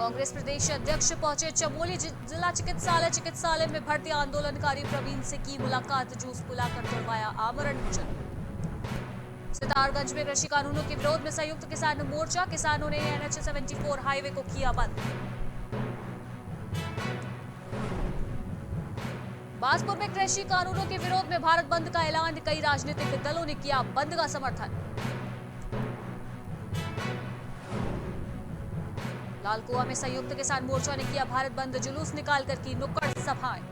कांग्रेस प्रदेश अध्यक्ष पहुंचे चमोली जिला चिकित्सालय में भर्ती आंदोलनकारी प्रवीण से की मुलाकात, जूस पिलाकर तोड़वाया आमरण अनशन। सितारगंज में कृषि कानूनों के विरोध में संयुक्त किसान मोर्चा, किसानों ने NH 74 हाईवे को किया बंद। बाजपुर में कृषि कानूनों के विरोध में भारत बंद का ऐलान, कई राजनीतिक दलों ने किया बंद का समर्थन। लालकुआ में संयुक्त किसान मोर्चा ने किया भारत बंद, जुलूस निकालकर की नुक्कड़ सभाएं।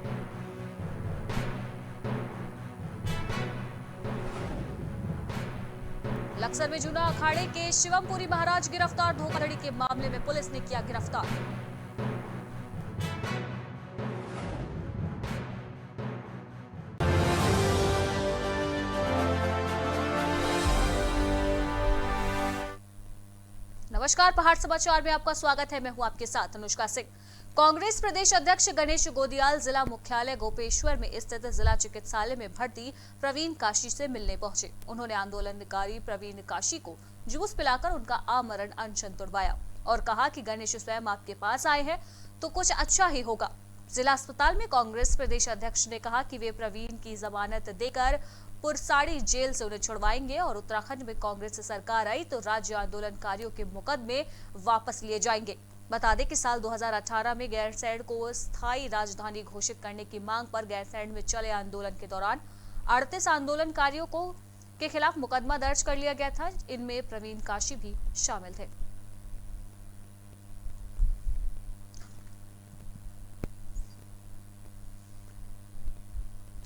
लक्सर में जूना अखाड़े के शिवमपुरी महाराज गिरफ्तार, धोखाधड़ी के मामले में पुलिस ने किया गिरफ्तार। नमस्कार, पहाड़ समाचार में आपका स्वागत है। मैं हूं आपके साथ अनुष्का सिंह। कांग्रेस प्रदेश अध्यक्ष गणेश गोदियाल जिला मुख्यालय गोपेश्वर में स्थित जिला चिकित्सालय में भर्ती प्रवीण काशी से मिलने पहुंचे। उन्होंने आंदोलनकारी प्रवीण काशी को जूस पिलाकर उनका आमरण अनशन तुड़वाया और कहा कि गणेश स्वयं आपके पास आए हैं तो कुछ अच्छा ही होगा। जिला अस्पताल में कांग्रेस प्रदेश अध्यक्ष ने कहा कि वे प्रवीण की जमानत देकर पुरसाड़ी जेल से उन्हें छुड़वाएंगे और उत्तराखंड में कांग्रेस सरकार आई तो राज्य आंदोलनकारियों के मुकदमे वापस लिए जाएंगे। बता दें कि साल 2018 में गैरसैंण को स्थायी राजधानी घोषित करने की मांग पर गैरसैंण में चले आंदोलन के दौरान 38 आंदोलनकारियों के खिलाफ मुकदमा दर्ज कर लिया गया था। इनमें प्रवीण काशी भी शामिल थे।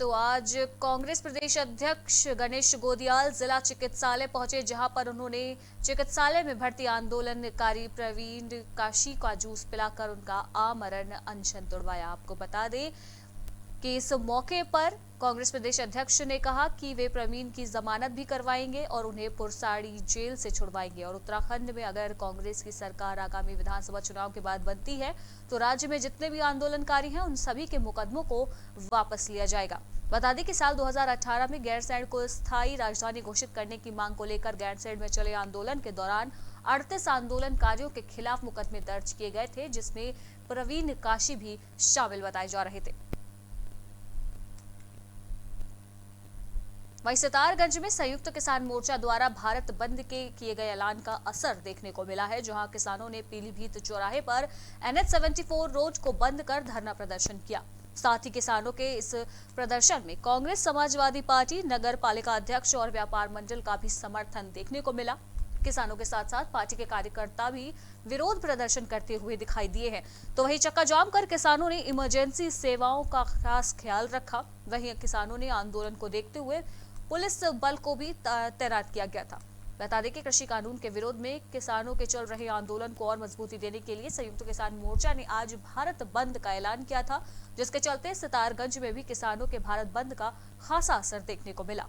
तो आज कांग्रेस प्रदेश अध्यक्ष गणेश गोदियाल जिला चिकित्सालय पहुंचे, जहां पर उन्होंने चिकित्सालय में भर्ती आंदोलनकारी प्रवीण काशी का जूस पिलाकर उनका आमरण अनशन तुड़वाया। आपको बता दें कि इस मौके पर कांग्रेस प्रदेश अध्यक्ष ने कहा कि वे प्रवीण की जमानत भी करवाएंगे और उन्हें पुरसाड़ी जेल से छुड़वाएंगे और उत्तराखंड में अगर कांग्रेस की सरकार आगामी विधानसभा चुनाव के बाद बनती है तो राज्य में जितने भी आंदोलनकारी हैं उन सभी के मुकदमों को वापस लिया जाएगा। बता दें कि साल 2018 में गैरसैंण को स्थायी राजधानी घोषित करने की मांग को लेकर गैरसैंण में चले आंदोलन के दौरान 38 आंदोलनकारियों के खिलाफ मुकदमे दर्ज किए गए थे, जिसमें प्रवीण काशी भी शामिल बताए जा रहे थे। वहीं सितारगंज में संयुक्त किसान मोर्चा द्वारा भारत बंद के किए गए ऐलान का असर देखने को मिला है, जहां किसानों ने पीलीभीत चौराहे पर NH 74 रोड को बंद कर धरना प्रदर्शन किया। साथ ही किसानों के इस प्रदर्शन में कांग्रेस, समाजवादी पार्टी, नगर पालिका अध्यक्ष और व्यापार मंडल का भी समर्थन देखने को मिला। किसानों के साथ साथ पार्टी के कार्यकर्ता भी विरोध प्रदर्शन करते हुए दिखाई दिए हैं। तो वहीं चक्का जाम कर किसानों ने इमरजेंसी सेवाओं का खास ख्याल रखा। वहीं किसानों ने आंदोलन को देखते हुए पुलिस बल को भी तैनात किया गया था। बता दें कि कृषि कानून के विरोध में किसानों के चल रहे आंदोलन को और मजबूती देने के लिए संयुक्त किसान मोर्चा ने आज भारत बंद का ऐलान किया था, जिसके चलते सितारगंज में भी किसानों के भारत बंद का खासा असर देखने को मिला।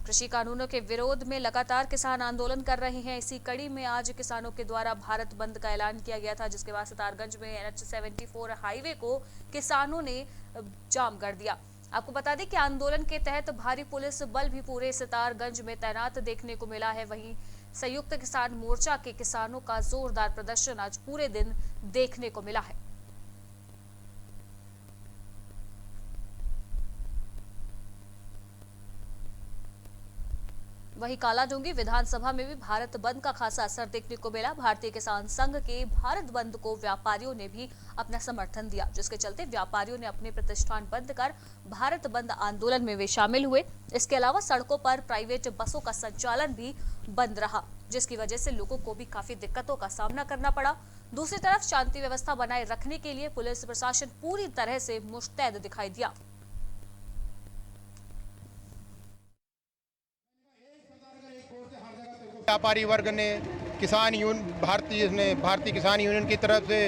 कृषि कानूनों के विरोध में लगातार किसान आंदोलन कर रहे हैं। इसी कड़ी में आज किसानों के द्वारा भारत बंद का ऐलान किया गया था, जिसके बाद सितारगंज में NH 74 हाईवे को किसानों ने जाम कर दिया। आपको बता दें कि आंदोलन के तहत भारी पुलिस बल भी पूरे सितारगंज में तैनात देखने को मिला है। वहीं संयुक्त किसान मोर्चा के किसानों का जोरदार प्रदर्शन आज पूरे दिन देखने को मिला है। वहीं कालाडूंगी विधानसभा में भी भारत बंद का खासा असर देखने को मिला। भारतीय किसान संघ के भारत बंद को व्यापारियों ने भी अपना समर्थन दिया, जिसके चलते व्यापारियों ने अपने प्रतिष्ठान बंद कर भारत बंद आंदोलन में वे शामिल हुए। इसके अलावा सड़कों पर प्राइवेट बसों का संचालन भी बंद रहा, जिसकी वजह से लोगों को भी काफी दिक्कतों का सामना करना पड़ा। दूसरी तरफ शांति व्यवस्था बनाए रखने के लिए पुलिस प्रशासन पूरी तरह से मुस्तैद दिखाई दिया। व्यापारी वर्ग ने भारतीय किसान यूनियन की तरफ से,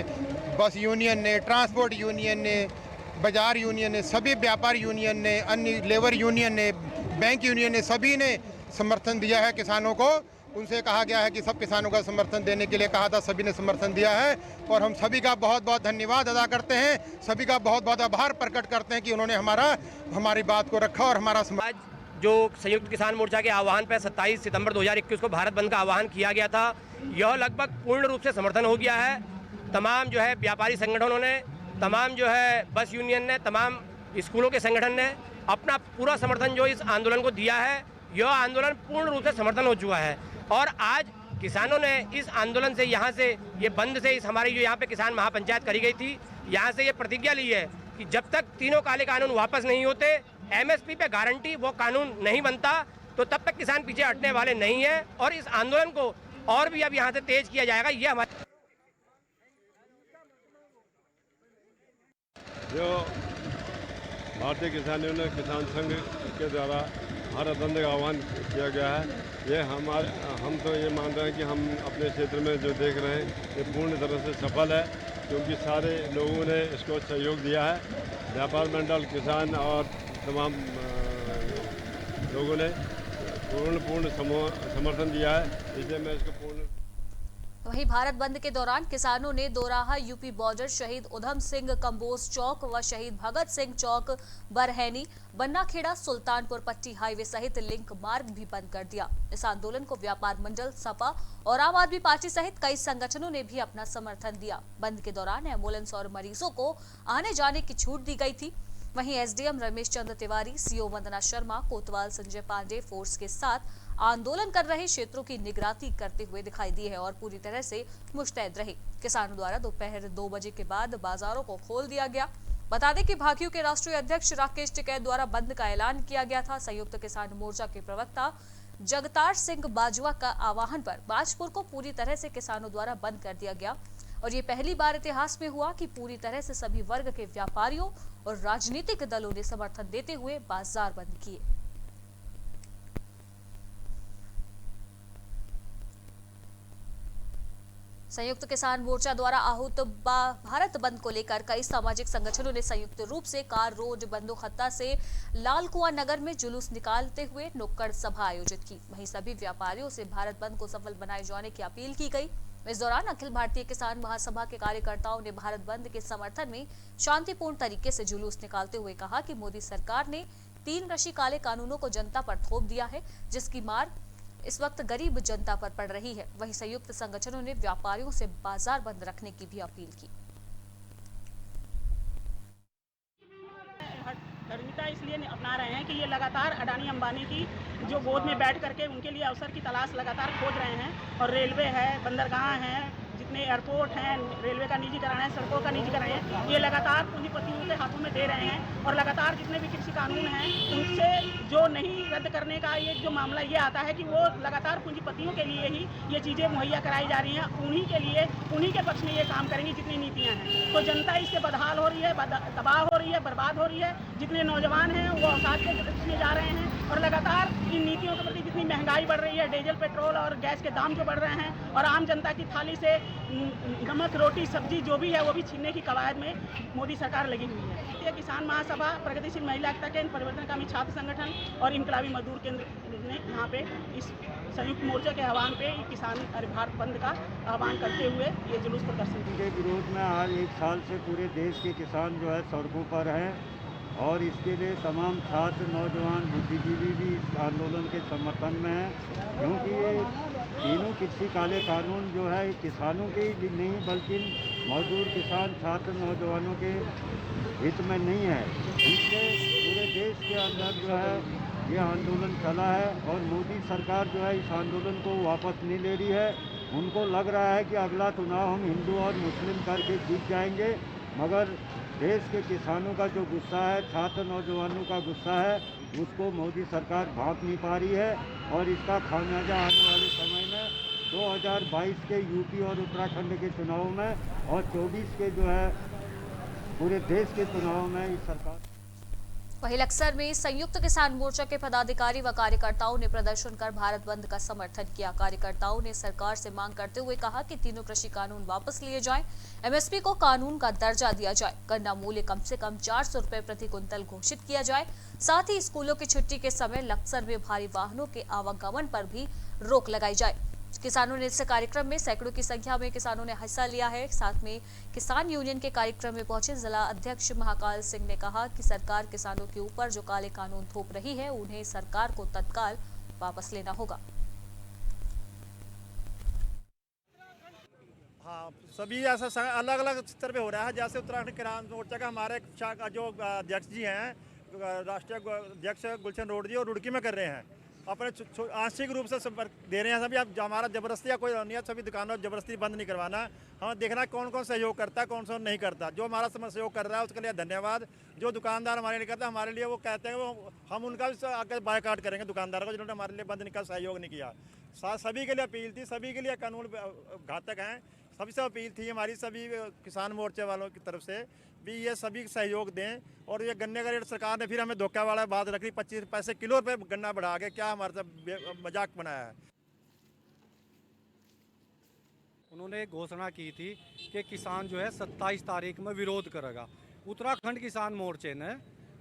बस यूनियन ने, ट्रांसपोर्ट यूनियन ने, बाजार यूनियन ने, सभी व्यापार यूनियन ने, अन्य लेबर यूनियन ने, बैंक यूनियन ने, सभी ने समर्थन दिया है किसानों को। उनसे कहा गया है कि सब किसानों का समर्थन देने के लिए कहा था, सभी ने समर्थन दिया है और हम सभी का बहुत बहुत धन्यवाद अदा करते हैं, सभी का बहुत बहुत आभार प्रकट करते हैं कि उन्होंने हमारी बात को रखा और हमारा आज जो संयुक्त किसान मोर्चा के आह्वान पर 27 सितंबर 2021 को भारत बंद का आह्वान किया गया था, यह लगभग पूर्ण रूप से समर्थन हो गया है। तमाम जो है व्यापारी संगठनों ने, तमाम जो है बस यूनियन ने, तमाम स्कूलों के संगठन ने अपना पूरा समर्थन जो इस आंदोलन को दिया है। यह आंदोलन पूर्ण रूप से समर्थन हो चुका है और आज किसानों ने इस आंदोलन से, यहाँ से, ये बंद से, इस हमारी जो यहाँ पे किसान महापंचायत करी गई थी, यहाँ से ये प्रतिज्ञा ली है कि जब तक तीनों काले कानून वापस नहीं होते, एमएसपी पे गारंटी वो कानून नहीं बनता, तो तब तक किसान पीछे हटने वाले नहीं है और इस आंदोलन को और भी अब यहाँ से तेज किया जाएगा। ये हमारे जो भारतीय किसान यूनियन किसान संघ के द्वारा भारत बंद का आह्वान किया गया है, ये हम तो ये मान रहे हैं कि हम अपने क्षेत्र में जो देख रहे हैं ये पूर्ण तरह से सफल है, क्योंकि सारे लोगों ने इसको सहयोग दिया है। व्यापार मंडल, किसान और तमाम लोगों ने पूर्ण समर्थन दिया है, इसलिए मैं इसको पूर्ण। वहीं भारत बंद के दौरान किसानों ने दोराहा यूपी बॉर्डर, शहीद उधम सिंह कंबोज चौक व शहीद भगत सिंह चौक, बरहैनी, बन्नाखेड़ा, सुल्तानपुर पट्टी हाईवे सहित लिंक मार्ग भी बंद कर दिया। इस आंदोलन को व्यापार मंडल, सपा और आम आदमी पार्टी सहित कई संगठनों ने भी अपना समर्थन दिया। बंद के दौरान एम्बुलेंस और मरीजों को आने जाने की छूट दी गई थी। वहीं एसडीएम रमेश चंद्र तिवारी, सीओ वंदना शर्मा, कोतवाल संजय पांडे फोर्स के साथ आंदोलन कर रहे क्षेत्रों की निगरानी करते हुए दिखाई दिए हैं और पूरी तरह से मुस्तैद रहे। किसानों द्वारा दोपहर 2 बजे के बाद बाजारों को खोल दिया गया। बता दें कि भाकियू के राष्ट्रीय अध्यक्ष राकेश टिकैत द्वारा बंद का ऐलान किया गया था। संयुक्त किसान मोर्चा के प्रवक्ता जगतार सिंह बाजवा का आह्वान पर बाजपुर को पूरी तरह से किसानों द्वारा बंद कर दिया गया और ये पहली बार इतिहास में हुआ कि पूरी तरह से सभी वर्ग के व्यापारियों और राजनीतिक दलों ने समर्थन देते हुए बाजार बंद किए। संयुक्त किसान मोर्चा द्वारा आहूत भारत बंद को लेकर कई सामाजिक संगठनों ने संयुक्त रूप से कार रोड, बंदोखत्ता से लाल कुआं नगर में जुलूस निकालते हुए नुक्कड़ सभा आयोजित की। वहीं सभी व्यापारियों से भारत बंद को सफल बनाए जाने की अपील की गई। इस दौरान अखिल भारतीय किसान महासभा के कार्यकर्ताओं ने भारत बंद के समर्थन में शांतिपूर्ण तरीके से जुलूस निकालते हुए कहा कि मोदी सरकार ने 3 कृषि काले कानूनों को जनता पर थोप दिया है, जिसकी मार इस वक्त गरीब जनता पर पड़ रही है। वहीं संयुक्त संगठनों ने व्यापारियों से बाजार बंद रखने की भी अपील की। रणनीति इसलिए अपना रहे हैं कि ये लगातार अडानी अंबानी की जो गोद में बैठ करके उनके लिए अवसर की तलाश लगातार खोज रहे हैं और रेलवे है, बंदरगाह हैं, जितने एयरपोर्ट हैं, रेलवे का निजीकरण है, सड़कों का निजीकरण है, ये लगातार पूंजीपतियों के हाथों में दे रहे हैं और लगातार जितने भी कृषि कानून हैं उनसे जो नहीं रद्द करने का ये जो मामला ये आता है कि वो लगातार पूंजीपतियों के लिए ही ये चीज़ें मुहैया कराई जा रही हैं, उन्हीं के लिए, उन्हीं के पक्ष में ये काम करेंगी जितनी नीतियाँ हैं। तो जनता इससे बदहाल हो रही है, तबाह हो रही है, बर्बाद हो रही है। जितने नौजवान हैं वो अवसाद के में जा रहे हैं और लगातार इन नीतियों के प्रति जितनी महंगाई बढ़ रही है, डीजल, पेट्रोल और गैस के दाम जो बढ़ रहे हैं और आम जनता की थाली से नमक, रोटी, सब्जी जो भी है वो भी छीनने की कवायद में मोदी सरकार लगी हुई है। भारतीय किसान महासभा, प्रगतिशील महिला एकता केंद्र, परिवर्तनकामी छात्र संगठन और इनकलाबी मजदूर केंद्र ने यहाँ पे इस संयुक्त मोर्चा के आह्वान पे किसान भारत बंद का आह्वान करते हुए ये जुलूस प्रदर्शन के विरोध में आज 1 साल से पूरे देश के किसान जो है सड़कों पर हैं और इसके लिए तमाम छात्र, नौजवान, बुद्धिजीवी भी इस आंदोलन के समर्थन में हैं, क्योंकि ये तीनों कृषि काले कानून जो है किसानों के ही नहीं बल्कि मजदूर, किसान, छात्र, नौजवानों के हित में नहीं है। इसलिए पूरे देश के अंदर जो है ये आंदोलन चला है और मोदी सरकार जो है इस आंदोलन को वापस नहीं ले रही है। उनको लग रहा है कि अगला चुनाव हम हिंदू और मुस्लिम करके जीत जाएंगे, मगर देश के किसानों का जो गुस्सा है, छात्र नौजवानों का गुस्सा है, उसको मोदी सरकार भांप नहीं पा रही है और इसका खामियाजा आने वाले समय में 2022 के यूपी और उत्तराखंड के चुनाव में और 24 के जो है पूरे देश के चुनाव में इस सरकार। वहीं लक्सर में संयुक्त किसान मोर्चा के पदाधिकारी व कार्यकर्ताओं ने प्रदर्शन कर भारत बंद का समर्थन किया। कार्यकर्ताओं ने सरकार से मांग करते हुए कहा कि तीनों कृषि कानून वापस लिए जाएं, एमएसपी को कानून का दर्जा दिया जाए, गन्ना मूल्य कम से कम 400 रुपए प्रति कुंतल घोषित किया जाए, साथ ही स्कूलों की छुट्टी के समय लक्सर में भारी वाहनों के आवागमन पर भी रोक लगाई जाए। किसानों ने इस कार्यक्रम में सैकड़ों की संख्या में किसानों ने हिस्सा लिया है। साथ में किसान यूनियन के कार्यक्रम में पहुंचे जिला अध्यक्ष महाकाल सिंह ने कहा कि सरकार किसानों के ऊपर जो काले कानून थोप रही है उन्हें सरकार को तत्काल वापस लेना होगा। हाँ, सभी ऐसा अलग अलग स्तर पे हो रहा है। जैसे उत्तराखंड किसान मोर्चा का हमारे जो अध्यक्ष जी हैं, राष्ट्रीय अध्यक्ष गुलशन रोड जी, और रुड़की में कर रहे हैं, अपने आंशिक रूप से संपर्क दे रहे हैं सभी। अब हमारा जबरदस्ती या कोई नहीं है, सभी दुकानों जबरदस्ती बंद नहीं करवाना। हमें देखना कौन कौन सहयोग करता है, कौन कौन नहीं करता। जो हमारा सहयोग कर रहा है उसके लिए धन्यवाद। जो दुकानदार हमारे लिए करता है, हमारे लिए वो कहते हैं वो हम उनका भी आगे बायकॉट करेंगे दुकानदारों को, जिन्होंने हमारे लिए बंद नहीं का सहयोग नहीं किया। सभी के लिए अपील थी, सभी के लिए कानून घातक हैं, सभी से अपील थी हमारी, सभी किसान मोर्चे वालों की तरफ से भी ये सभी सहयोग दें। और ये गन्ने का रेट सरकार ने फिर हमें धोखा वाला बात रख ली, 25 पैसे किलो पे गन्ना बढ़ा के, क्या हमारे साथ मजाक बनाया है। उन्होंने घोषणा की थी कि किसान जो है 27 तारीख में विरोध करेगा। उत्तराखंड किसान मोर्चे ने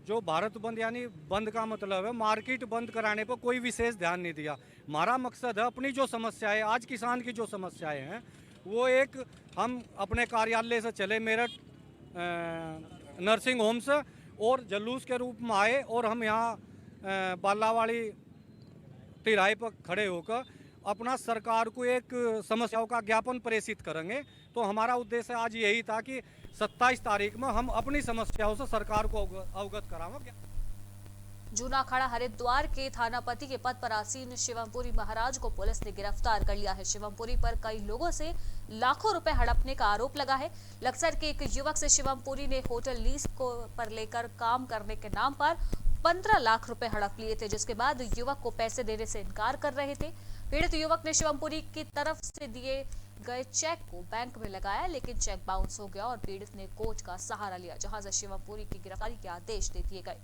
जो भारत बंद, यानी बंद का मतलब है मार्केट बंद कराने पर कोई विशेष ध्यान नहीं दिया। हमारा मकसद है अपनी जो समस्याएं, आज किसान की जो समस्याएं हैं वो एक, हम अपने कार्यालय से चले मेरठ नर्सिंग होम से और जुलूस के रूप में आए, और हम यहाँ बालावाड़ी तिराहे पर खड़े होकर अपना सरकार को एक समस्याओं का ज्ञापन प्रेषित करेंगे। तो हमारा उद्देश्य आज यही था कि 27 तारीख में हम अपनी समस्याओं से सरकार को अवगत कराएंगे। जूना अखाड़ा हरिद्वार के थानापति के पद पर आसीन शिवमपुरी महाराज को पुलिस ने गिरफ्तार कर लिया है। शिवमपुरी पर कई लोगों से लाखों रुपए हड़पने का आरोप लगा है। लक्सर के एक युवक से शिवमपुरी ने होटल लीज को पर लेकर काम करने के नाम पर 15 लाख रुपए हड़प लिए थे, जिसके बाद युवक को पैसे देने से इनकार कर रहे थे। पीड़ित युवक ने शिवमपुरी की तरफ से दिए गए चेक को बैंक में लगाया, लेकिन चेक बाउंस हो गया और पीड़ित ने कोर्ट का सहारा लिया, जहां से शिवमपुरी की गिरफ्तारी के आदेश दे दिए गए।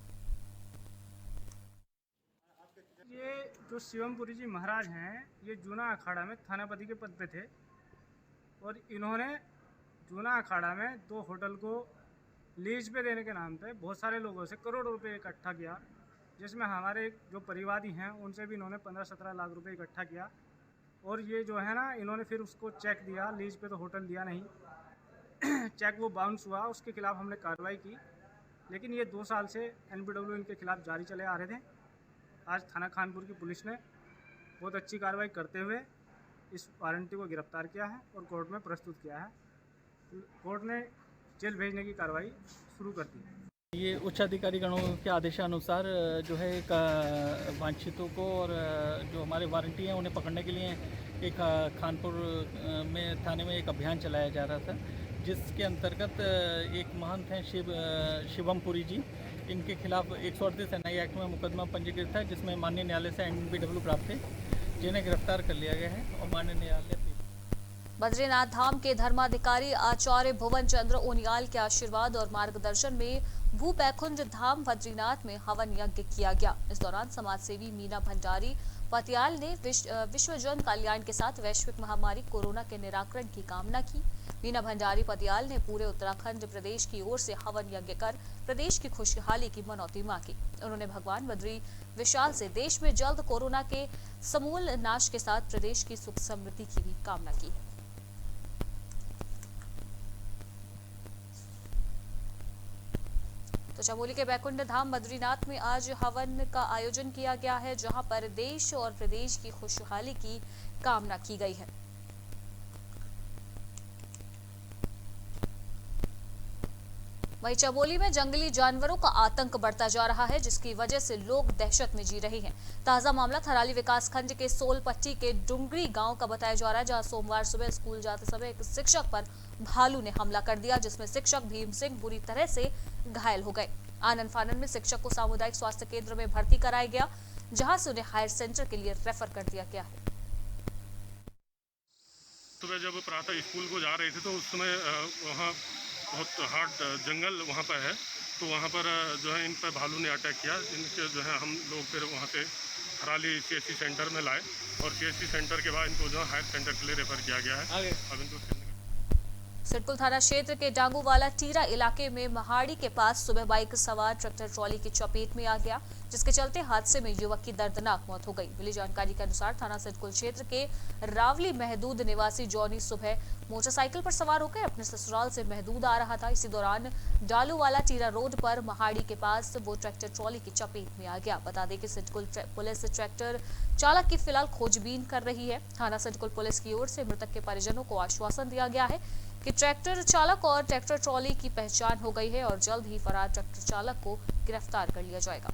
ये जो शिवमपुरी जी महाराज हैं, ये जूना अखाड़ा में थानापति के पद पे थे, और इन्होंने जूना अखाड़ा में 2 होटल को लीज पे देने के नाम पे बहुत सारे लोगों से करोड़ों रुपए इकट्ठा किया, जिसमें हमारे जो परिवादी हैं उनसे भी इन्होंने 15-17 लाख रुपए इकट्ठा किया। और ये जो है ना, इन्होंने फिर उसको चेक दिया, लीज पे तो होटल दिया नहीं चेक वो बाउंस हुआ, उसके खिलाफ हमने कार्रवाई की, लेकिन ये 2 साल से NPW इनके खिलाफ जारी चले आ रहे थे। आज थाना खानपुर की पुलिस ने बहुत अच्छी कार्रवाई करते हुए इस वारंटी को गिरफ्तार किया है और कोर्ट में प्रस्तुत किया है। कोर्ट ने जेल भेजने की कार्रवाई शुरू कर दी है। ये उच्च अधिकारी गणों के आदेशानुसार जो है वांछितों को और जो हमारे वारंटी हैं उन्हें पकड़ने के लिए एक खानपुर में थाने में एक अभियान चलाया जा रहा था, जिसके अंतर्गत एक महंत हैं शिवमपुरी जी, इनके खिलाफ 138 NI एक्ट में मुकदमा पंजीकृत है, जिसमें माननीय न्यायालय से NPW प्राप्त है, जिन्हें गिरफ्तार कर लिया गया है और माननीय न्यायालय। बद्रीनाथ धाम के धर्माधिकारी आचार्य भुवन चंद्र ओनियाल के आशीर्वाद और मार्गदर्शन में भू बैकुंठ धाम बद्रीनाथ में हवन यज्ञ किया गया। इस दौरान समाजसेवी मीना भंडारी पतियाल ने विश्व जन कल्याण के साथ वैश्विक महामारी कोरोना के निराकरण की कामना की। मीना भंडारी पतियाल ने पूरे उत्तराखंड प्रदेश की ओर से हवन यज्ञ कर प्रदेश की खुशहाली की मनौती मांगी। उन्होंने भगवान बद्री विशाल से देश में जल्द कोरोना के समूल नाश के साथ प्रदेश की सुख समृद्धि की भी कामना की। तो चमोली के बैकुंठ धाम बद्रीनाथ में आज हवन का आयोजन किया गया है, जहां पर देश और प्रदेश की खुशहाली की कामना की गई है। वहीं चमोली में जंगली जानवरों का आतंक बढ़ता जा रहा है, जिसकी वजह से लोग दहशत में जी रहे हैं। ताजा मामला थराली विकासखंड के सोलपट्टी के डुंगरी गांव का बताया जा रहा है, जहां सोमवार सुबह स्कूल जाते समय एक शिक्षक पर भालू ने हमला कर दिया, जिसमें शिक्षक भीम सिंह बुरी तरह से घायल हो गए। आनन फानन में शिक्षक को सामुदायिक स्वास्थ्य केंद्र में भर्ती कराया गया, जहां से उन्हें हायर सेंटर के लिए रेफर कर दिया गया है। सुबह जब प्रातः स्कूल को जा रहे थे तो उस समय वहाँ बहुत हार्ड जंगल वहाँ पर है, तो वहाँ पर जो है इन पर भालू ने अटैक किया। इनके जो है हम लोग फिर वहाँ से थराली CHC सेंटर में लाए और CHC सेंटर के बाद इनको जो है हायर सेंटर के लिए रेफर किया गया है। अब इनको सिडकुल थाना क्षेत्र के डांगूवाला टीरा इलाके में महाड़ी के पास सुबह बाइक सवार ट्रैक्टर ट्रॉली की चपेट में आ गया, जिसके चलते हादसे में युवक की दर्दनाक मौत हो गई। मिली जानकारी के अनुसार थाना सिडकुल क्षेत्र के रावली महदूद निवासी जॉनी सुबह मोटरसाइकिल पर सवार होकर अपने ससुराल से महदूद आ रहा था। इसी दौरान डालूवाला टीरा रोड पर महाड़ी के पास वो ट्रैक्टर ट्रॉली की चपेट में आ गया। बता दें कि सिडकुल पुलिस ट्रैक्टर चालक की फिलहाल खोजबीन कर रही है। थाना सिडकुल पुलिस की ओर से मृतक के परिजनों को आश्वासन दिया गया है कि ट्रैक्टर चालक और ट्रैक्टर ट्रॉली की पहचान हो गई है और जल्द ही फरार ट्रैक्टर चालक को गिरफ्तार कर लिया जाएगा।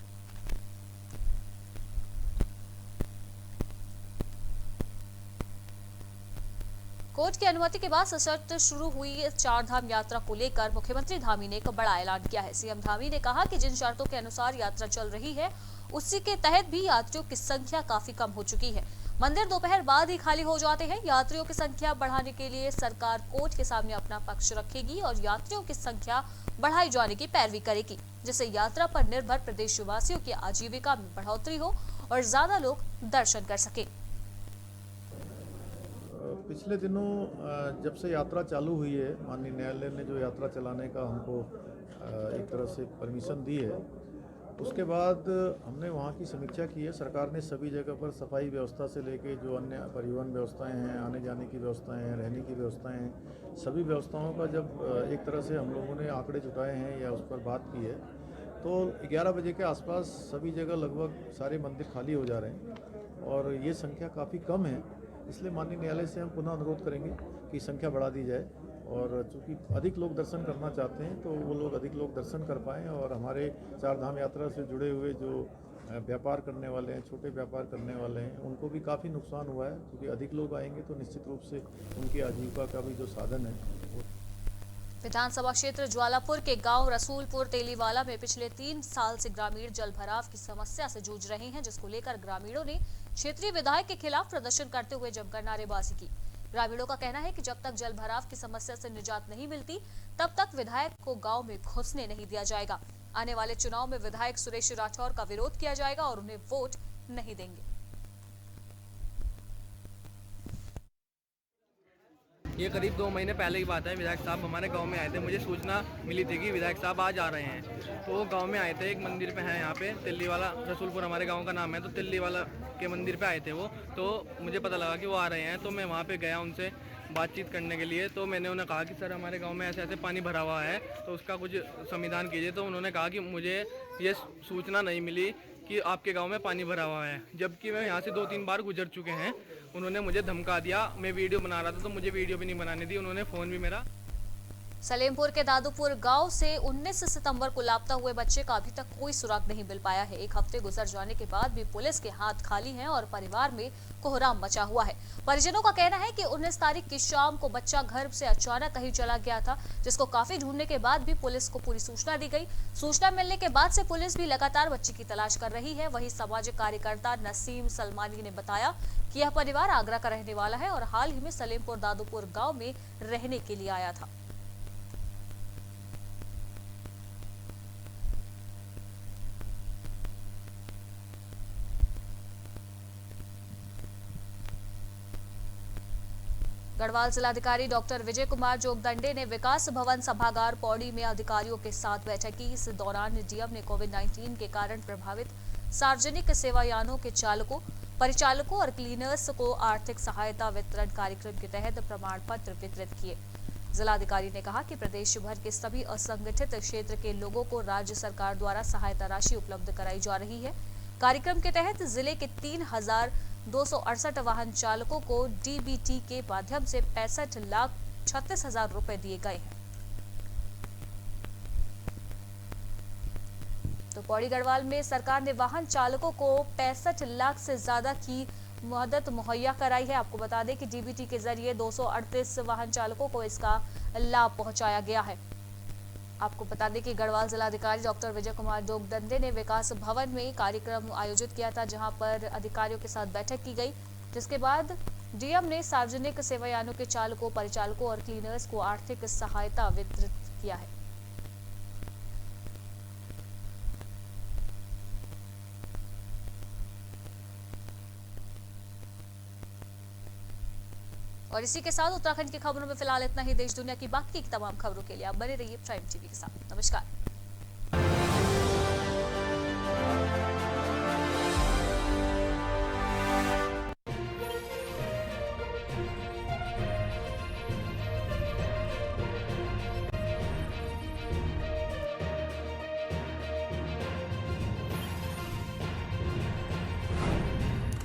कोर्ट की अनुमति के बाद सशर्त शुरू हुई चारधाम यात्रा को लेकर मुख्यमंत्री धामी ने एक बड़ा ऐलान किया है। सीएम धामी ने कहा कि जिन शर्तों के अनुसार यात्रा चल रही है उसी के तहत भी यात्रियों की संख्या काफी कम हो चुकी है। मंदिर दोपहर बाद ही खाली हो जाते हैं। यात्रियों की संख्या बढ़ाने के लिए सरकार कोर्ट के सामने अपना पक्ष रखेगी और यात्रियों की संख्या बढ़ाई जाने की पैरवी करेगी, जिससे यात्रा पर निर्भर प्रदेशवासियों की आजीविका में बढ़ोतरी हो और ज्यादा लोग दर्शन कर सके। पिछले दिनों जब से यात्रा चालू हुई है, माननीय न्यायालय ने जो यात्रा चलाने का हमको एक तरह से परमिशन दी है, उसके बाद हमने वहाँ की समीक्षा की है। सरकार ने सभी जगह पर सफाई व्यवस्था से लेके जो अन्य परिवहन व्यवस्थाएं हैं, आने जाने की व्यवस्थाएं हैं, रहने की व्यवस्थाएं हैं, सभी व्यवस्थाओं का जब एक तरह से हम लोगों ने आंकड़े जुटाए हैं या उस पर बात की है, तो 11 बजे के आसपास सभी जगह लगभग सारे मंदिर खाली हो जा रहे हैं और ये संख्या काफ़ी कम है। इसलिए माननीय न्यायालय से हम पुनः अनुरोध करेंगे कि संख्या बढ़ा दी जाए और चूँकि अधिक लोग दर्शन करना चाहते हैं तो वो लोग अधिक लोग दर्शन कर पाएँ और हमारे चारधाम यात्रा से जुड़े हुए जो व्यापार करने वाले हैं, छोटे व्यापार करने वाले हैं, उनको भी काफ़ी नुकसान हुआ है, क्योंकि अधिक लोग आएंगे तो निश्चित रूप से उनकी आजीविका का भी जो साधन है। विधानसभा क्षेत्र ज्वालापुर के गांव रसूलपुर तेलीवाला में पिछले 3 साल से ग्रामीण जल भराव की समस्या से जूझ रहे हैं, जिसको लेकर ग्रामीणों ने क्षेत्रीय विधायक के खिलाफ प्रदर्शन करते हुए जमकर नारेबाजी की। ग्रामीणों का कहना है कि जब तक जल भराव की समस्या से निजात नहीं मिलती तब तक विधायक को गांव में घुसने नहीं दिया जाएगा। आने वाले चुनाव में विधायक सुरेश राठौर का विरोध किया जाएगा और उन्हें वोट नहीं देंगे। ये करीब 2 महीने पहले की बात है। विधायक साहब हमारे गांव में आए थे, मुझे सूचना मिली थी कि विधायक साहब आज आ रहे हैं, तो वो गांव में आए थे। एक मंदिर पे है यहाँ पे तिल्लीवाला, रसूलपुर हमारे गांव का नाम है, तो तिल्लीवाला के मंदिर पे आए थे वो, तो मुझे पता लगा कि वो आ रहे हैं, तो मैं वहाँ पे गया उनसे बातचीत करने के लिए। तो मैंने उन्हें कहा कि सर हमारे गाँव में ऐसे ऐसे पानी भरा हुआ है, तो उसका कुछ समाधान कीजिए। तो उन्होंने कहा कि मुझे ये सूचना नहीं मिली कि आपके गांव में पानी भरा हुआ है, जबकि मैं यहाँ से 2-3 बार गुजर चुके हैं। उन्होंने मुझे धमका दिया, मैं वीडियो बना रहा था तो मुझे वीडियो भी नहीं बनाने दी, उन्होंने फ़ोन भी मेरा। सलेमपुर के दादूपुर गांव से 19 सितंबर को लापता हुए बच्चे का अभी तक कोई सुराग नहीं मिल पाया है। एक हफ्ते गुजर जाने के बाद भी पुलिस के हाथ खाली हैं और परिवार में कोहराम मचा हुआ है। परिजनों का कहना है कि 19 तारीख की शाम को बच्चा घर से अचानक कहीं चला गया था, जिसको काफी ढूंढने के बाद भी पुलिस को पूरी सूचना दी गई। सूचना मिलने के बाद से पुलिस भी लगातार बच्चे की तलाश कर रही है। वहीं सामाजिक कार्यकर्ता नसीम सलमानी ने बताया कि यह परिवार आगरा का रहने वाला है और हाल ही में सलेमपुर दादूपुर गाँव में रहने के लिए आया था। गढ़वाल जिलाधिकारी डॉक्टर विजय कुमार जोगदंडे ने विकास भवन सभागार पौड़ी में अधिकारियों के साथ बैठक की। इस दौरान डीएम ने कोविड-19 के कारण प्रभावित सार्वजनिक सेवायानों के चालकों, परिचालकों और क्लीनर्स को आर्थिक सहायता वितरण कार्यक्रम के तहत प्रमाण पत्र वितरित किए। जिलाधिकारी ने कहा कि प्रदेश भर के सभी असंगठित क्षेत्र के लोगों को राज्य सरकार द्वारा सहायता राशि उपलब्ध कराई जा रही है। कार्यक्रम के तहत जिले के 3,268 वाहन चालकों को डीबीटी के माध्यम से 65,36,000 रुपए दिए गए हैं। तो पौड़ी गढ़वाल में सरकार ने वाहन चालकों को 65 लाख से ज्यादा की मदद मुहैया कराई है। आपको बता दें कि डीबीटी के जरिए 238 वाहन चालकों को इसका लाभ पहुंचाया गया है। आपको बता दें कि गढ़वाल जिलाधिकारी डॉक्टर विजय कुमार जोगदंडे ने विकास भवन में कार्यक्रम आयोजित किया था, जहां पर अधिकारियों के साथ बैठक की गई, जिसके बाद डीएम ने सार्वजनिक सेवायानों के चालकों, परिचालकों और क्लीनर्स को आर्थिक सहायता वितरित किया है। और इसी के साथ उत्तराखंड की खबरों में फिलहाल इतना ही। देश दुनिया की बाकी की तमाम खबरों के लिए आप बने रहिए प्राइम टीवी के साथ। नमस्कार।